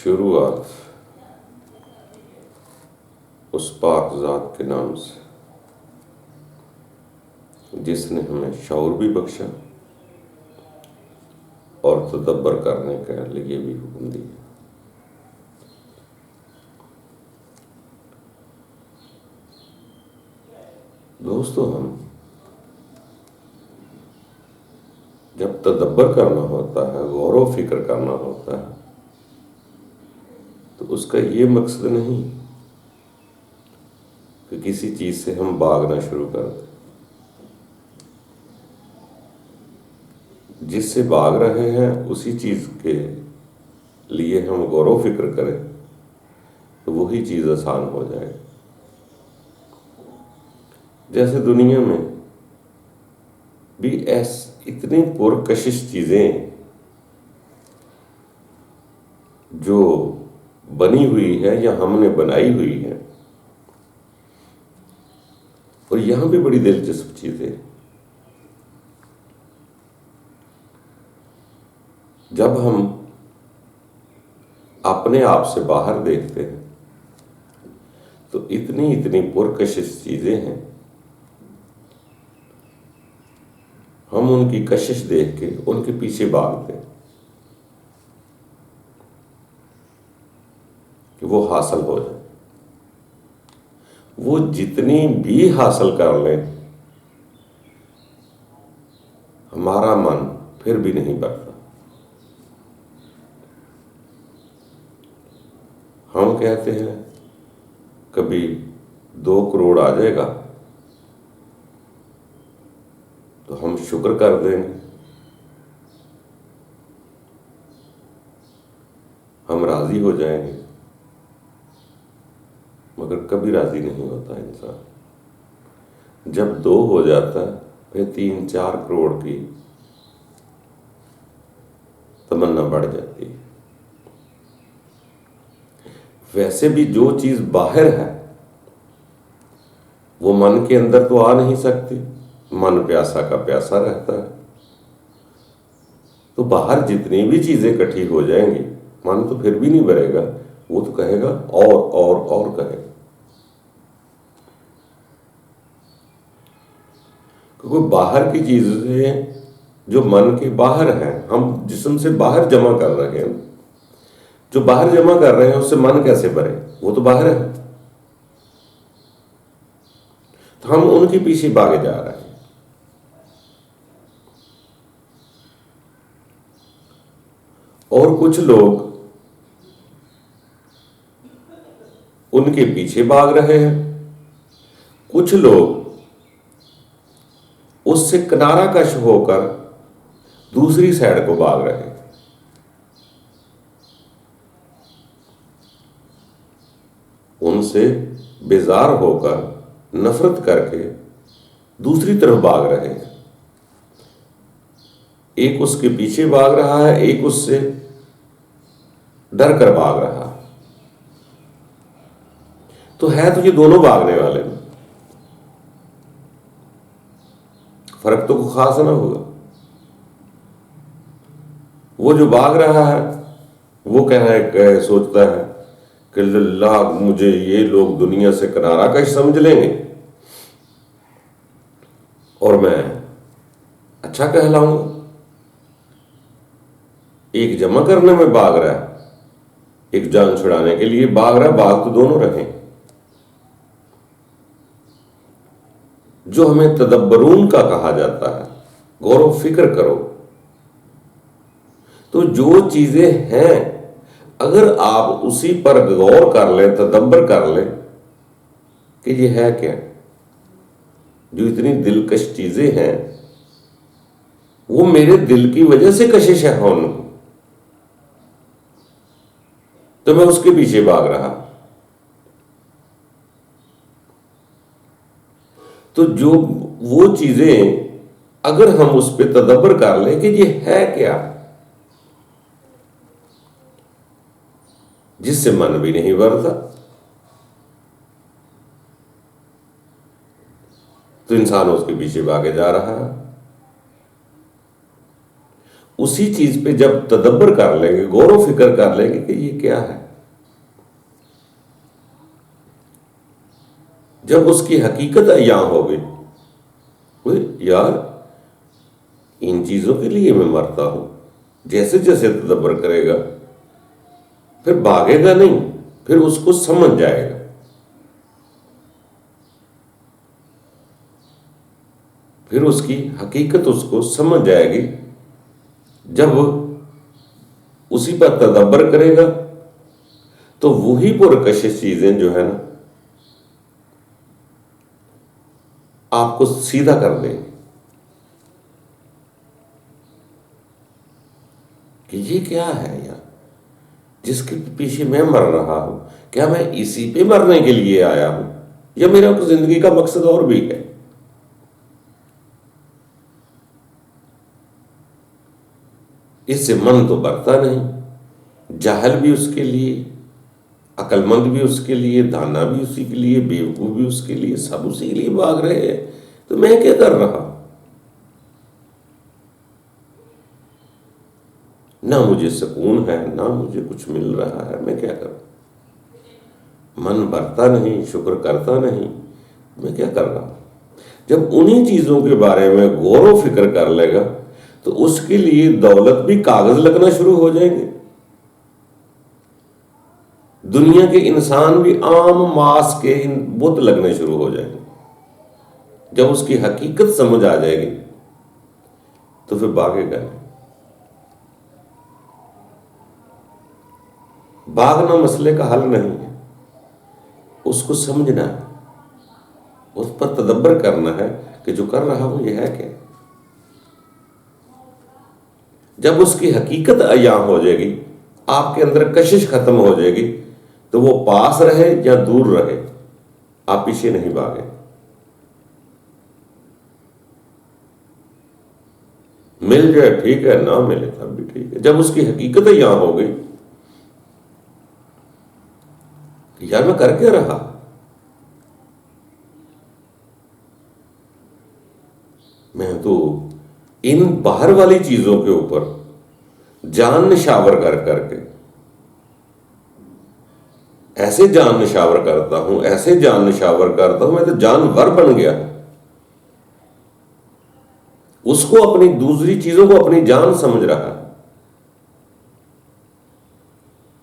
शुरुआत उस पाक ज़ात के नाम से जिसने हमें शऊर भी बख्शा और तदब्बर करने के लिए भी हुक्म दिया। दोस्तों, हम जब तदब्बर करना होता है, गौर व फिक्र करना होता है, तो उसका ये मकसद नहीं कि किसी चीज से हम भागना शुरू कर दें। जिससे भाग रहे हैं उसी चीज के लिए हम गौर व फिक्र करें तो वही चीज आसान हो जाए। जैसे दुनिया में भी इतनी पुरकशिश चीजें जो बनी हुई है या हमने बनाई हुई है, और यहां भी बड़ी दिलचस्प चीजें। जब हम अपने आप से बाहर देखते हैं तो इतनी इतनी पुरकशिश चीजें हैं, हम उनकी कशिश देख के उनके पीछे भागते हैं कि वो हासिल हो जाए। वो जितनी भी हासिल कर लें, हमारा मन फिर भी नहीं बढ़ता। हम कहते हैं कभी 2 करोड़ आ जाएगा तो हम शुक्र कर देंगे, हम राजी हो जाएंगे, मगर कभी राजी नहीं होता इंसान। जब 2 हो जाता है फिर 3-4 करोड़ की तमन्ना बढ़ जाती है। वैसे भी जो चीज बाहर है वो मन के अंदर तो आ नहीं सकती। मन प्यासा का प्यासा रहता है, तो बाहर जितनी भी चीजें इकट्ठी हो जाएंगी, मन तो फिर भी नहीं भरेगा। वो तो कहेगा और कहेगा, क्योंकि बाहर की चीजें जो मन के बाहर है, हम जिस्म से बाहर जमा कर रहे हैं, जो बाहर जमा कर रहे हैं उससे मन कैसे भरे? वो तो बाहर है। तो हम उनके पीछे भागे जा रहे हैं। और कुछ लोग उनके पीछे भाग रहे हैं, कुछ लोग उससे किनारा कश होकर दूसरी साइड को भाग रहे हैं। उनसे बेजार होकर, नफरत करके दूसरी तरफ भाग रहे हैं। एक उसके पीछे भाग रहा है, एक उससे डर कर भाग रहा है। तो है तो ये दोनों भागने वाले में, फर्क तो खास ना होगा। वो जो भाग रहा है वो सोचता है कि अल्लाह, मुझे ये लोग दुनिया से किनारा कश समझ लेंगे और मैं अच्छा कहलाऊंगा। एक जमा करने में भाग रहा है, एक जान छुड़ाने के लिए भाग रहा है। भाग तो दोनों रहे। जो हमें तदब्बरून का कहा जाता है, गौर व फिक्र करो, तो जो चीजें हैं अगर आप उसी पर गौर कर लें, तदब्बर कर लें कि ये है क्या, जो इतनी दिलकश चीजें हैं वो मेरे दिल की वजह से कशिश है उनको, तो मैं उसके पीछे भाग रहा। तो जो वो चीजें अगर हम उस पर तदब्बर कर लें कि ये है क्या, जिससे मन भी नहीं भरता, तो इंसान उसके पीछे भागे जा रहा है। उसी चीज पे जब तदब्बर कर लेंगे, गौर व फिक्र कर लेंगे कि ये क्या है, जब उसकी हकीकत अयां हो गई, यार इन चीजों के लिए मैं मरता हूं, जैसे जैसे तदब्बर करेगा फिर भागेगा नहीं, फिर उसको समझ जाएगा। फिर उसकी हकीकत उसको समझ जाएगी। जब उसी पर तदब्बर करेगा तो वही पुरकशिश चीजें जो है ना आपको सीधा कर देंगे कि ये क्या है यार, जिसके पीछे मैं मर रहा हूं, क्या मैं इसी पे मरने के लिए आया हूं या मेरा जिंदगी का मकसद और भी है। इससे मन तो बढ़ता नहीं। जाहल भी उसके लिए, अक्लमंद भी उसके लिए, दाना भी उसी के लिए, बेवकूफ भी उसके लिए, सब उसी के लिए भाग रहे हैं। तो मैं क्या कर रहा, ना मुझे सुकून है, ना मुझे कुछ मिल रहा है, मैं क्या करूं। मन भरता नहीं, शुक्र करता नहीं, मैं क्या कर रहा हूं। जब उन्हीं चीजों के बारे में गौर व फिक्र कर लेगा तो उसके लिए दौलत भी कागज लगना शुरू हो जाएंगे। दुनिया के इंसान भी आम मांस के बुत लगने शुरू हो जाएंगे। जब उसकी हकीकत समझ आ जाएगी तो फिर भागेगा नहीं। भागना मसले का हल नहीं है, उसको समझना है, उस पर तदब्बर करना है कि जो कर रहा हूं यह है क्या। जब उसकी हकीकत अयां हो जाएगी, आपके अंदर कशिश खत्म हो जाएगी, तो वो पास रहे या दूर रहे, आप पीछे नहीं भागे। मिल जाए ठीक है, ना मिले तब भी ठीक है। जब उसकी हकीकत अयां हो गई, यार मैं कर क्या रहा, मैं तो इन बाहर वाली चीजों के ऊपर जान निशावर कर करके ऐसे जान निशावर करता हूं, ऐसे जान निशावर करता हूं, मैं तो जानवर बन गया। उसको अपनी दूसरी चीजों को अपनी जान समझ रहा है,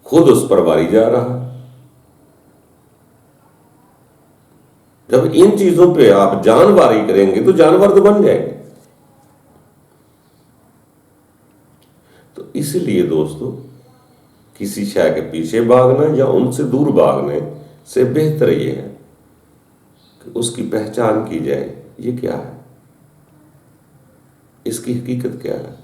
खुद उस पर वारी जा रहा है। जब इन चीजों पे आप जानवारी करेंगे तो जानवर तो बन जाएंगे। तो इसलिए दोस्तों, किसी शय के पीछे भागना या उनसे दूर भागने से बेहतर यह है कि उसकी पहचान की जाए, ये क्या है, इसकी हकीकत क्या है।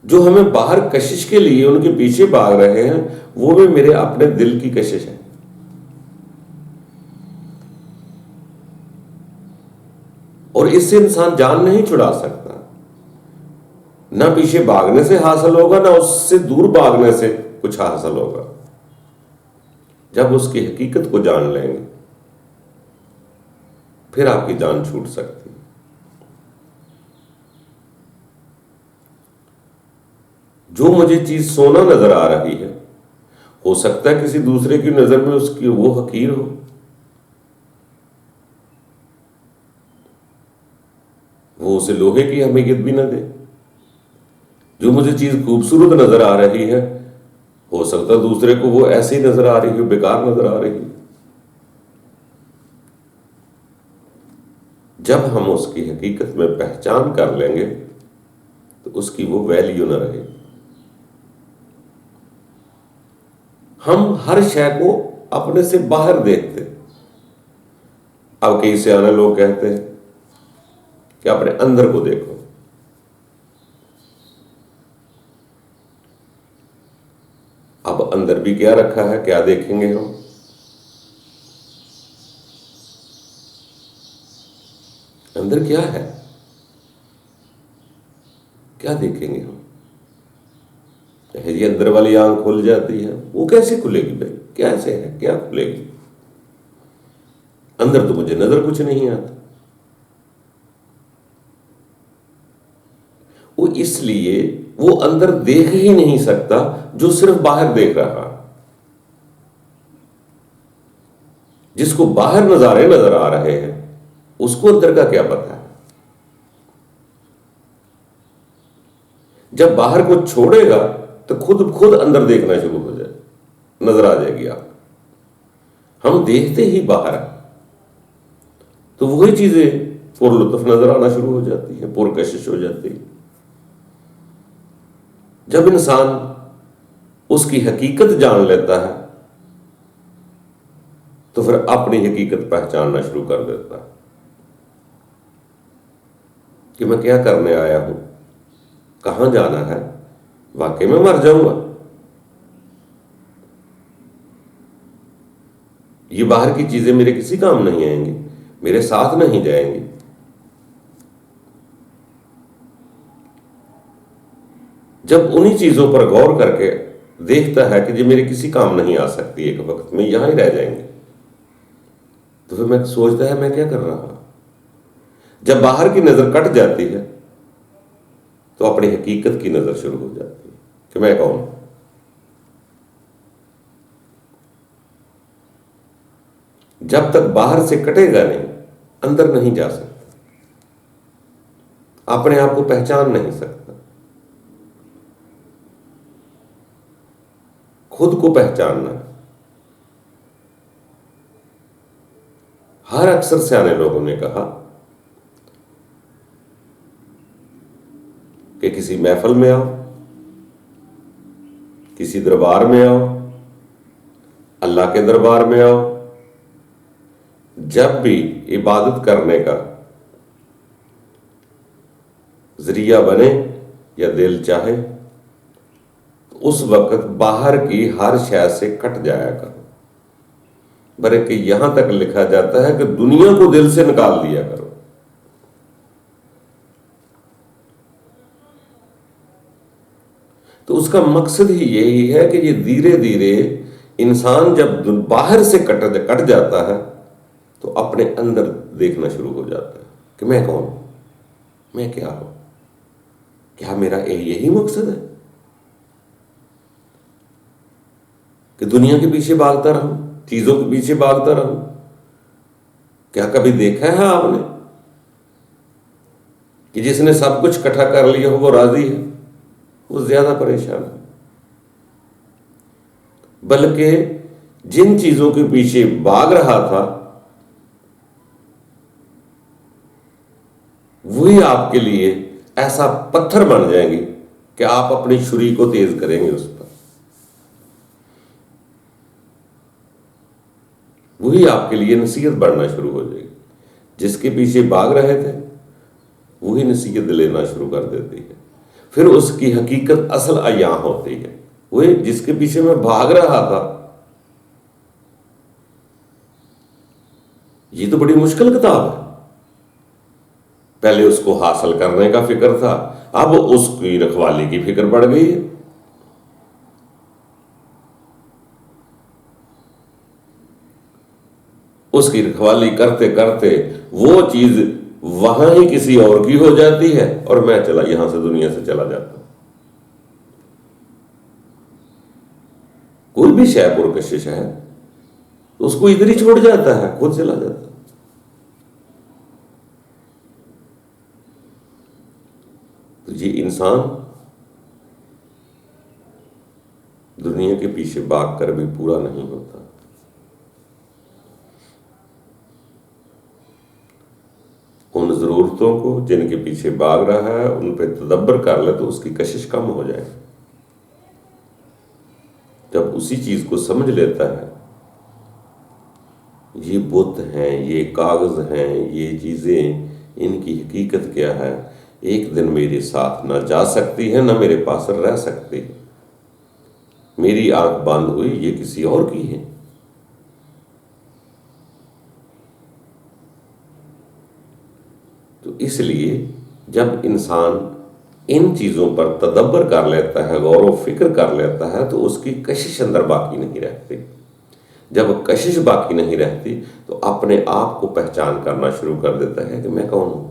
जो हमें बाहर कशिश के लिए उनके पीछे भाग रहे हैं, वो भी मेरे अपने दिल की कशिश है। और इससे इंसान जान नहीं छुड़ा सकता। ना पीछे भागने से हासिल होगा, ना उससे दूर भागने से कुछ हासिल होगा। जब उसकी हकीकत को जान लेंगे फिर आपकी जान छूट सकती है। जो मुझे चीज सोना नजर आ रही है, हो सकता है किसी दूसरे की नजर में उसकी वो हकीर हो। वो उसे लोहे की अहमियत भी ना दे। जो मुझे चीज खूबसूरत नजर आ रही है, हो सकता है दूसरे को वो ऐसी नजर आ रही हो, बेकार नजर आ रही हो। जब हम उसकी हकीकत में पहचान कर लेंगे तो उसकी वो वैल्यू ना रहे। हम हर शय को अपने से बाहर देखते। अब कई सियाने लोग कहते हैं कि अपने अंदर को देखो। अब अंदर भी क्या रखा है, क्या देखेंगे हम। अंदर क्या है, क्या देखेंगे हम। ये अंदर वाली आंख खुल जाती है, वो कैसे खुलेगी भाई, कैसे है, क्या खुलेगी। अंदर तो मुझे नजर कुछ नहीं आता। वो इसलिए वो अंदर देख ही नहीं सकता जो सिर्फ बाहर देख रहा। जिसको बाहर नजारे नजर आ रहे हैं उसको अंदर का क्या पता है। जब बाहर को छोड़ेगा तो खुद खुद अंदर देखना शुरू हो जाए, नजर आ जाएगी आप। हम देखते ही बाहर तो वही चीजें पुरलुत्फ नजर आना शुरू हो जाती है, पुरकशिश हो जाती है। जब इंसान उसकी हकीकत जान लेता है तो फिर अपनी हकीकत पहचानना शुरू कर देता है कि मैं क्या करने आया हूं, कहां जाना है, वाकई में मर जाऊंगा। ये बाहर की चीजें मेरे किसी काम नहीं आएंगी, मेरे साथ नहीं जाएंगी। जब उन्हीं चीजों पर गौर करके देखता है कि ये मेरे किसी काम नहीं आ सकती, एक वक्त में यहां ही रह जाएंगे, तो फिर मैं सोचता है मैं क्या कर रहा हूं। जब बाहर की नजर कट जाती है तो अपनी हकीकत की नजर शुरू हो जाती है कि मैं कौन हूं। जब तक बाहर से कटेगा नहीं, अंदर नहीं जा सकता, अपने आप को पहचान नहीं सकता, खुद को पहचानना। हर अक्सर सियाने लोगों ने कहा कि किसी महफिल में आओ, किसी दरबार में आओ, अल्लाह के दरबार में आओ, जब भी इबादत करने का जरिया बने या दिल चाहे तो उस वक्त बाहर की हर शय से कट जाया करो। बल्कि यहां तक लिखा जाता है कि दुनिया को दिल से निकाल दिया करो। तो उसका मकसद ही यही है कि ये धीरे धीरे इंसान जब बाहर से कट जाता है तो अपने अंदर देखना शुरू हो जाता है कि मैं कौन हूं, मैं क्या हूं, क्या मेरा यही मकसद है कि दुनिया के पीछे भागता रहूं, चीजों के पीछे भागता रहूं। क्या कभी देखा है आपने कि जिसने सब कुछ इकट्ठा कर लिया हो वो राजी है, वो ज्यादा परेशान है। बल्कि जिन चीजों के पीछे भाग रहा था वही आपके लिए ऐसा पत्थर बन जाएंगे कि आप अपनी छुरी को तेज करेंगे उस पर। वही आपके लिए नसीहत बढ़ना शुरू हो जाएगी। जिसके पीछे भाग रहे थे वही नसीहत लेना शुरू कर देती है। फिर उसकी हकीकत असल अयां होती है। वही जिसके पीछे मैं भाग रहा था, ये तो बड़ी मुश्किल किताब है। पहले उसको हासिल करने का फिक्र था, अब उसकी रखवाली की फिक्र बढ़ गई है। उसकी रखवाली करते करते वो चीज वहां ही किसी और की हो जाती है और मैं यहां से दुनिया से चला जाता हूं। कोई भी शय पुरकशिश है तो उसको इधर ही छोड़ जाता है, खुद चला जाता है। तो ये इंसान दुनिया के पीछे भाग कर भी पूरा नहीं होता। उन जरूरतों को जिनके पीछे भाग रहा है उन पे तदब्बर कर ले तो उसकी कशिश कम हो जाए। जब उसी चीज को समझ लेता है, ये बुत हैं, ये कागज हैं, ये चीजें, इनकी हकीकत क्या है, एक दिन मेरे साथ ना जा सकती है ना मेरे पास रह सकती है। मेरी आंख बंद हुई, ये किसी और की है। तो इसलिए जब इंसान इन चीजों पर तदब्बर कर लेता है, गौर व फिक्र कर लेता है, तो उसकी कशिश अंदर बाकी नहीं रहती। जब कशिश बाकी नहीं रहती तो अपने आप को पहचान करना शुरू कर देता है कि मैं कौन हूं।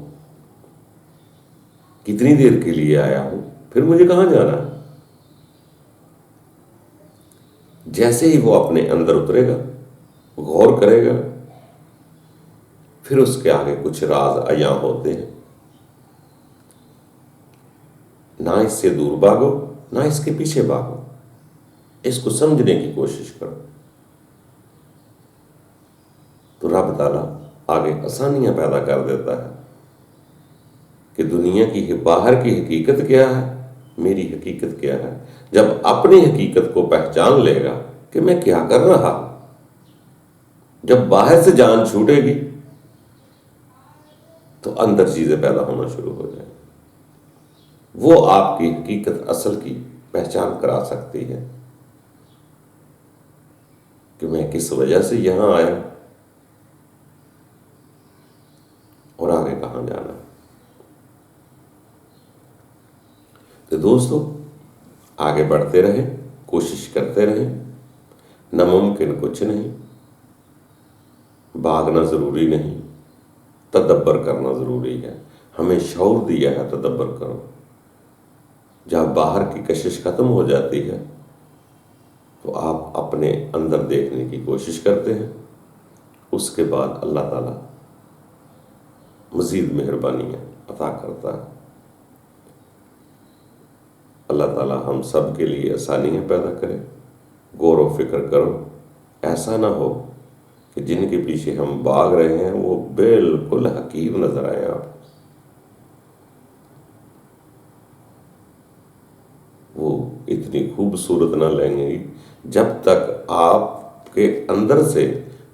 कितनी देर के लिए आया हूं, फिर मुझे कहां जाना है। जैसे ही वो अपने अंदर उतरेगा, गौर करेगा, फिर उसके आगे कुछ राज अया होते हैं। ना इससे दूर भागो, ना इसके पीछे भागो, इसको समझने की कोशिश करो। तो रब ताला आगे आसानियां पैदा कर देता है कि दुनिया की बाहर की हकीकत क्या है, मेरी हकीकत क्या है। जब अपनी हकीकत को पहचान लेगा कि मैं क्या कर रहा हूं, जब बाहर से जान छूटेगी तो अंदर चीजें पैदा होना शुरू हो जाए। वो आपकी हकीकत असल की पहचान करा सकती है कि मैं किस वजह से यहां आया और आगे कहां जाना है। तो दोस्तों, आगे बढ़ते रहें, कोशिश करते रहें। नामुमकिन कुछ नहीं, भागना जरूरी नहीं, तदब्बर करना जरूरी है। हमें शऊर दिया है, तदब्बर करो। जब बाहर की कशिश खत्म हो जाती है तो आप अपने अंदर देखने की कोशिश करते हैं। उसके बाद अल्लाह ताला मजीद मेहरबानियां अता करता है। अल्लाह ताला हम सब के लिए आसानियां पैदा करे। गौर व फिक्र करो, ऐसा ना हो कि जिनके पीछे हम भाग रहे हैं वो बिल्कुल हकीर नजर आए आप। वो इतनी खूबसूरत ना लेंगे जब तक आपके अंदर से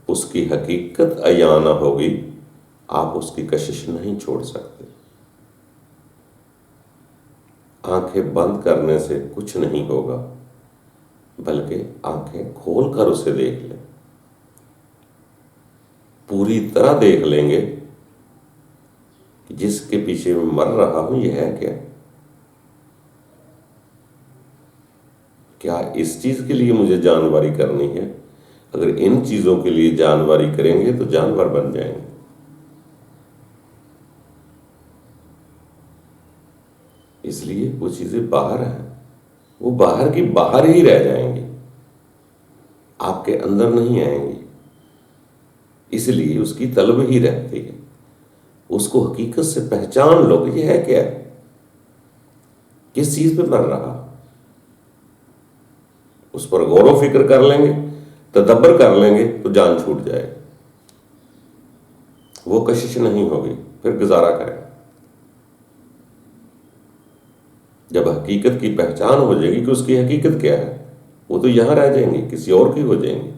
उसकी हकीकत अया ना होगी, आप उसकी कशिश नहीं छोड़ सकते। आंखें बंद करने से कुछ नहीं होगा, बल्कि आंखें खोलकर उसे देख लें। पूरी तरह देख लेंगे कि जिसके पीछे मैं मर रहा हूं यह है क्या। क्या इस चीज के लिए मुझे जानवरी करनी है? अगर इन चीजों के लिए जानवरी करेंगे तो जानवर बन जाएंगे। इसलिए वो चीजें बाहर हैं, वो बाहर की बाहर ही रह जाएंगी, आपके अंदर नहीं आएंगी। इसलिए उसकी तलब ही रहती है। उसको हकीकत से पहचान लो कि यह है क्या, किस चीज पे मर रहा। उस पर गौर व फिक्र कर लेंगे, तदब्बर कर लेंगे तो जान छूट जाएगी। वो कशिश नहीं होगी, फिर गुजारा करें। जब हकीकत की पहचान हो जाएगी कि उसकी हकीकत क्या है, वो तो यहां रह जाएंगे, किसी और की हो जाएंगे,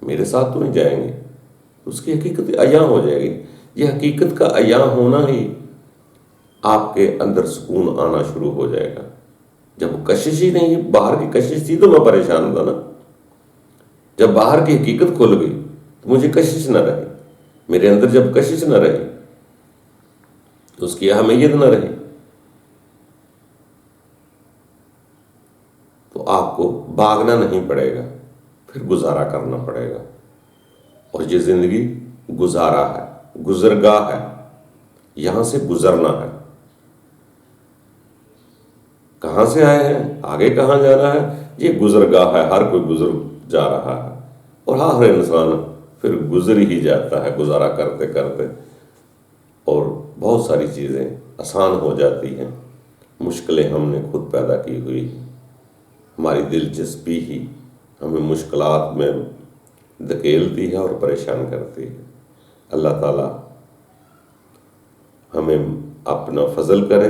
मेरे साथ तो नहीं जाएंगे। उसकी हकीकत अया हो जाएगी। ये हकीकत का अया होना ही आपके अंदर सुकून आना शुरू हो जाएगा। जब कशिश ही नहीं, बाहर की कशिश थी तो मैं परेशान था ना। जब बाहर की हकीकत खुल गई तो मुझे कशिश न रही। मेरे अंदर जब कशिश न रही तो उसकी अहमियत न रही। तो आपको भागना नहीं पड़ेगा, फिर गुजारा करना पड़ेगा। और ये जिंदगी गुजारा है, गुजरगाह है, यहां से गुजरना है। कहां से आए हैं, आगे कहां जाना है, ये गुजरगाह है। हर कोई गुजर जा रहा है और हर इंसान फिर गुजर ही जाता है गुजारा करते करते। और बहुत सारी चीजें आसान हो जाती हैं, मुश्किलें हमने खुद पैदा की हुई। हमारी दिलचस्पी ही हमें मुश्किलात में धकेलती है और परेशान करती है। अल्लाह ताला हमें अपना फजल करे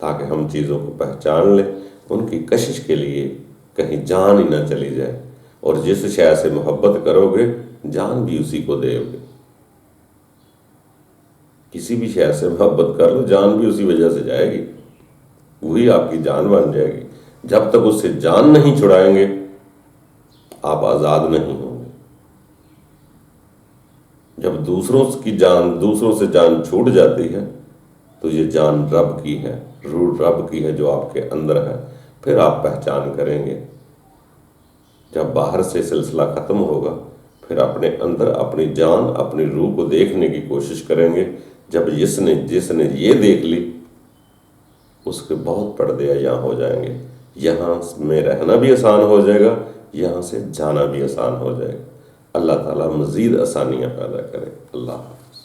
ताकि हम चीज़ों को पहचान लें, उनकी कशिश के लिए कहीं जान ही ना चली जाए। और जिस शय से मोहब्बत करोगे जान भी उसी को दोगे। किसी भी शय से मोहब्बत कर लो, जान भी उसी वजह से जाएगी, वही आपकी जान बन जाएगी। जब तक उससे जान नहीं छुड़ाएंगे आप आज़ाद नहीं होंगे। जब दूसरों से जान छूट जाती है तो ये जान रब की है, रूह रब की है जो आपके अंदर है। फिर आप पहचान करेंगे। जब बाहर से सिलसिला खत्म होगा फिर अपने अंदर अपनी जान, अपनी रूह को देखने की कोशिश करेंगे। जब जिसने ये देख ली उसके बहुत पर्दे यहाँ हो जाएंगे। यहाँ में रहना भी आसान हो जाएगा, यहाँ से जाना भी आसान हो जाएगा। अल्लाह ताला मज़ीद आसानियाँ पैदा करे। अल्लाह।